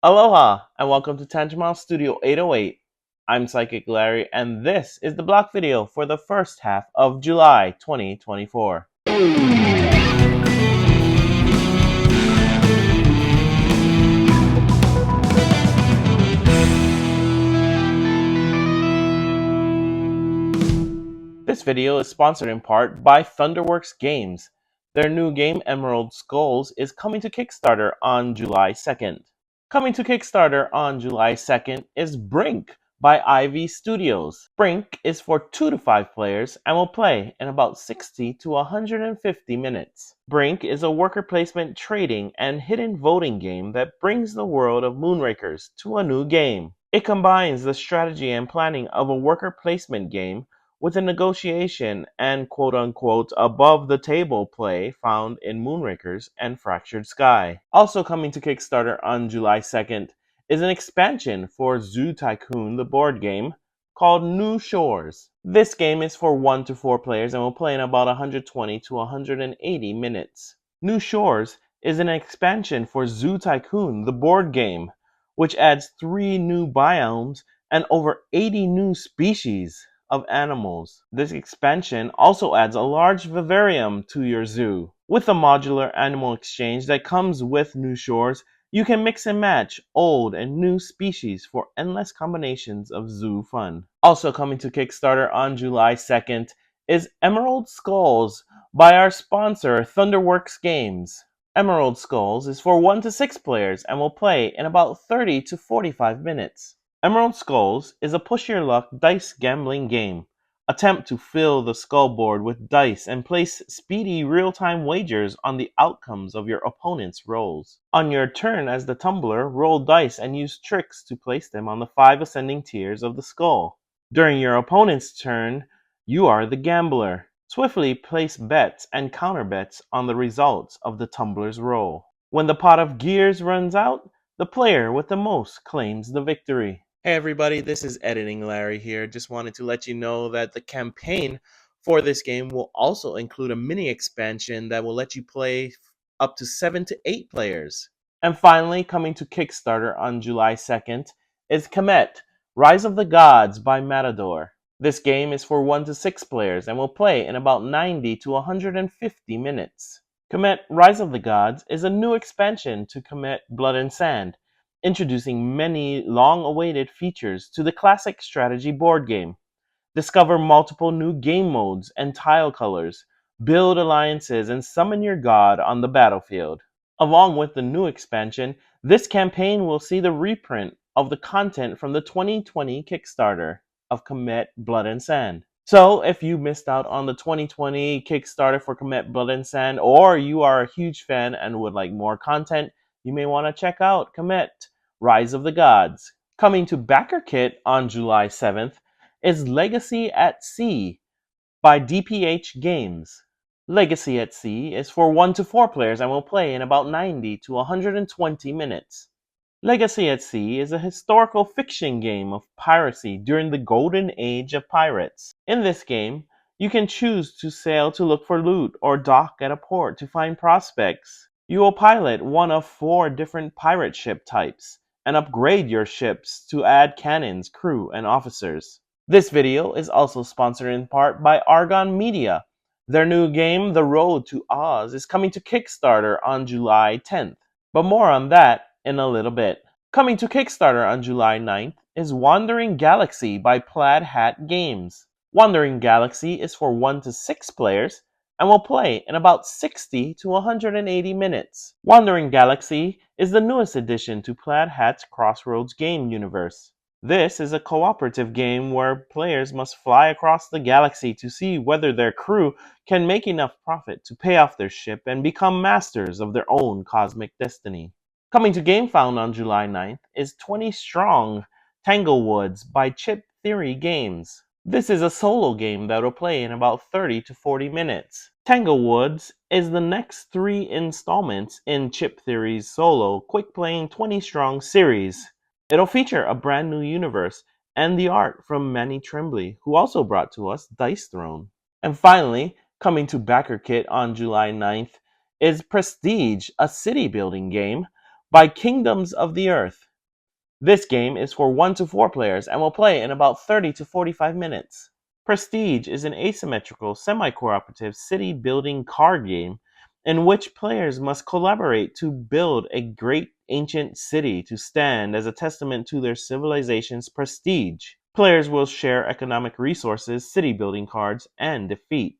Aloha and welcome to Tangimal Studio 808. I'm Psychic Larry and this is the block video for the first half of July 2024. This video is sponsored in part by Thunderworks Games. Their new game Emerald Skulls is coming to Kickstarter on July 2nd. Coming to Kickstarter on July 2nd is Brink by Ivy Studios. Brink is for 2 to 5 players and will play in about 60 to 150 minutes. Brink is a worker placement trading and hidden voting game that brings the world of Moonrakers to a new game. It combines the strategy and planning of a worker placement game with the negotiation and quote-unquote above-the-table play found in Moonrakers and Fractured Sky. Also coming to Kickstarter on July 2nd is an expansion for Zoo Tycoon, the board game, called New Shores. This game is for 1 to 4 players and will play in about 120 to 180 minutes. New Shores is an expansion for Zoo Tycoon, the board game, which adds 3 new biomes and over 80 new species of animals. This expansion also adds a large vivarium to your zoo. With the modular animal exchange that comes with New Shores, you can mix and match old and new species for endless combinations of zoo fun. Also coming to Kickstarter on July 2nd is Emerald Skulls by our sponsor Thunderworks Games. Emerald Skulls is for 1 to 6 players and will play in about 30 to 45 minutes. Emerald Skulls is a push-your-luck dice gambling game. Attempt to fill the skull board with dice and place speedy real-time wagers on the outcomes of your opponent's rolls. On your turn as the tumbler, roll dice and use tricks to place them on the 5 ascending tiers of the skull. During your opponent's turn, you are the gambler. Swiftly place bets and counter-bets on the results of the tumbler's roll. When the pot of gears runs out, the player with the most claims the victory. Hey everybody, this is Editing Larry here. Just wanted to let you know that the campaign for this game will also include a mini expansion that will let you play up to 7 to 8 players. And finally, coming to Kickstarter on July 2nd is Kemet, Rise of the Gods by Matador. This game is for 1 to 6 players and will play in about 90 to 150 minutes. Kemet, Rise of the Gods is a new expansion to Kemet, Blood and Sand, introducing many long-awaited features to the classic strategy board game. Discover multiple new game modes and tile colors, build alliances, and summon your god on the battlefield. Along with the new expansion, this campaign will see the reprint of the content from the 2020 Kickstarter of Kemet, Blood and Sand. So, if you missed out on the 2020 Kickstarter for Kemet, Blood and Sand, or you are a huge fan and would like more content, you may want to check out Kemet, Rise of the Gods. Coming to BackerKit on July 7th is Legacy at Sea by DPH Games. Legacy at Sea is for 1 to 4 players and will play in about 90 to 120 minutes. Legacy at Sea is a historical fiction game of piracy during the golden age of pirates. In this game, you can choose to sail to look for loot or dock at a port to find prospects. You will pilot one of 4 different pirate ship types and upgrade your ships to add cannons, crew, and officers. This video is also sponsored in part by Argon Media. Their new game, The Road to Oz, is coming to Kickstarter on July 10th. But more on that in a little bit. Coming to Kickstarter on July 9th is Wandering Galaxy by Plaid Hat Games. Wandering Galaxy is for 1 to 6 players and will play in about 60 to 180 minutes. Wandering Galaxy is the newest addition to Plaid Hat's Crossroads game universe. This is a cooperative game where players must fly across the galaxy to see whether their crew can make enough profit to pay off their ship and become masters of their own cosmic destiny. Coming to GameFound on July 9th is 20 Strong Tanglewoods by Chip Theory Games. This is a solo game that will play in about 30 to 40 minutes. Tanglewoods is the next 3 installments in Chip Theory's solo quick-playing 20 Strong series. It'll feature a brand new universe and the art from Manny Tremblay, who also brought to us Dice Throne. And finally, coming to BackerKit on July 9th is Prestige, a city-building game by Kingdoms of the Earth. This game is for 1 to 4 players and will play in about 30 to 45 minutes. Prestige is an asymmetrical, semi-cooperative city-building card game in which players must collaborate to build a great ancient city to stand as a testament to their civilization's prestige. Players will share economic resources, city-building cards, and defeat.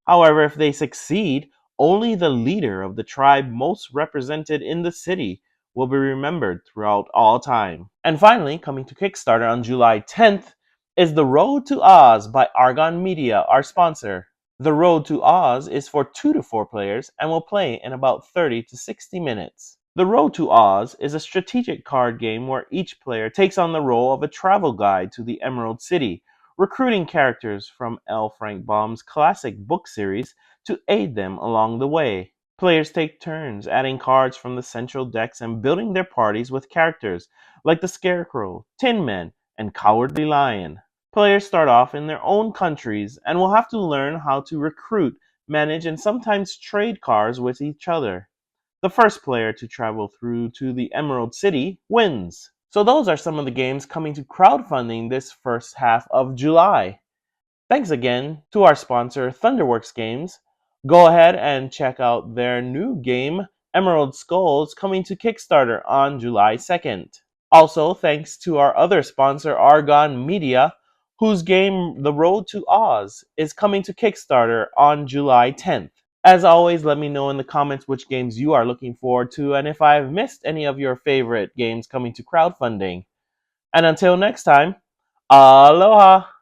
However, if they succeed, only the leader of the tribe most represented in the city will be remembered throughout all time. And finally, coming to Kickstarter on July 10th, is The Road to Oz by Argon Media, our sponsor. The Road to Oz is for 2 to 4 players and will play in about 30 to 60 minutes. The Road to Oz is a strategic card game where each player takes on the role of a travel guide to the Emerald City, recruiting characters from L. Frank Baum's classic book series to aid them along the way. Players take turns adding cards from the central decks and building their parties with characters like the Scarecrow, Tin Man, and Cowardly Lion. Players start off in their own countries and will have to learn how to recruit, manage, and sometimes trade cards with each other. The first player to travel through to the Emerald City wins. So those are some of the games coming to crowdfunding this first half of July. Thanks again to our sponsor, Thunderworks Games. Go ahead and check out their new game, Emerald Skulls, coming to Kickstarter on July 2nd. Also, thanks to our other sponsor, Argon Media, whose game, The Road to Oz, is coming to Kickstarter on July 10th. As always, let me know in the comments which games you are looking forward to and if I've missed any of your favorite games coming to crowdfunding. And until next time, aloha!